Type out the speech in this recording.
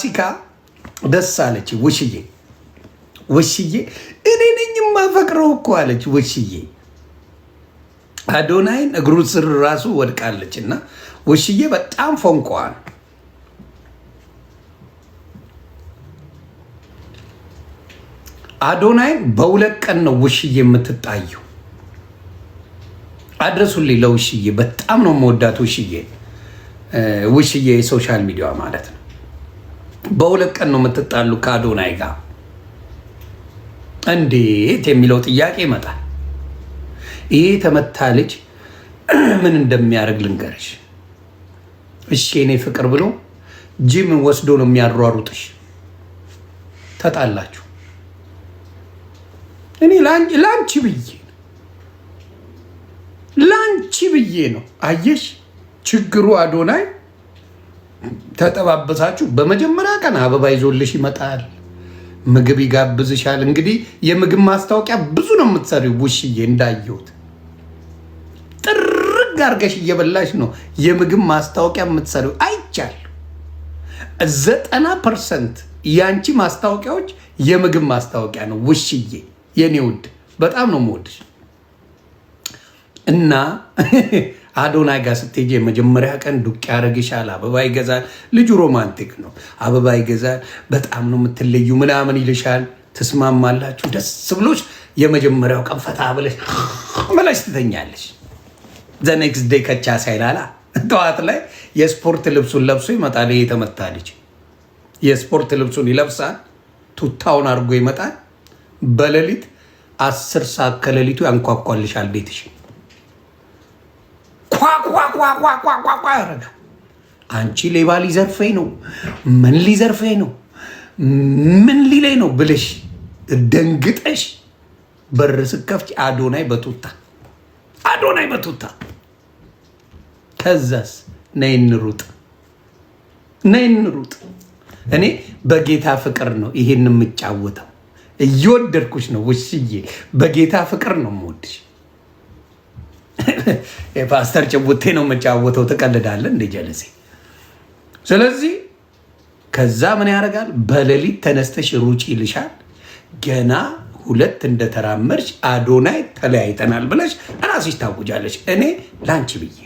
ፋሲካ ደስ አለች ውሽዬ እኔ ነኝ የማፈቅረው እኮ አለች ውሽዬ። አዶናይን እግሩ ስር ራሱ ወድቃለች እና ውሽዬ በጣም ፎንቋል። አዶናይን በሁለት ቀን ነው ውሽዬ የምትጣየው። አድረሱልኝ ለውሽዬ፣ በጣም ነው መወዳት ውሽዬ የሶሻል ሚዲያ ማለት ነው። በሁለት ቀን ነው የምትጣሉ ከአዶናይ ጋር። እንዴት የሚለው ጥያቄ ይመጣል። ይሄ የተመታ ልጅ ምን እንደሚያደርግ ልንገርሽ። እሺ እኔ ፍቅር ብሎ ጂም ወስዶ ነው የሚያሯሩጥሽ። ተጣላችሁ። እኔ ላንቺ ብዬ ነው። አየሽ ችግሩ አዶናይ ተጠባበሳችሁ። በመጀመሪያ ቀን አበባ ይዞልሽ ይመጣል፣ ምግብ ይጋብዝሻል። እንግዲህ የምግብ ማስታወቂያ ብዙ ነው የምትሰሪው ውሽዬ፣ እንዳየሁት ጥርግ አድርገሽ እየበላሽ ነው የምግብ ማስታወቂያ የምትሰሪው። አይቻል 90% የአንቺ ማስታወቂያዎች የምግብ ማስታወቂያ ነው ውሽዬ፣ የኔ ውድ በጣም ነው የምወድሽ። እና አዶናይ ጋር ስትሄጂ የመጀመሪያ ቀን ዱቅ ያደርግሻል፣ አበባ ይገዛል። ልጁ ሮማንቲክ ነው፣ አበባ ይገዛል። በጣም ነው የምትለዩ ምናምን ይልሻል። ትስማማላችሁ፣ ደስ ብሎች የመጀመሪያው ቀን ፈታ ብለሽ ትተኛለሽ። ዘኔክስት ዴይ ከቻ ሳይላላ ጠዋት ላይ የስፖርት ልብሱን ለብሶ ይመጣል። የተመታ ልጅ የስፖርት ልብሱን ይለብሳል፣ ቱታውን አድርጎ ይመጣል። በሌሊት 10 ሰዓት ከሌሊቱ ያንኳኳልሻል ቤትሽ። ኳኳኳኳኳኳኳ ያረጋል። አንቺ ሌባ ሊዘርፈኝ ነው፣ ምን ሊዘርፈኝ ነው፣ ምን ሊለኝ ነው ብለሽ ደንግጠሽ በር ስከፍች አዶናይ በቱታ ከዛስ ነይ እንሩጥ። እኔ በጌታ ፍቅር ነው ይሄን የምጫወተው። እየወደድኩሽ ነው ውሽዬ፣ በጌታ ፍቅር ነው የምወድሽ። የፓስተር ጭቡቴ ነው የምጫወተው። ትቀልዳለህ እንደ ጀለሴ። ስለዚህ ከዛ ምን ያደርጋል? በሌሊት ተነስተሽ ሩጪ ይልሻል። ገና 2 እንደተራመድሽ አዶናይ ተለያይተናል ብለሽ ራስሽ ታውጃለሽ። እኔ ላንቺ ብዬ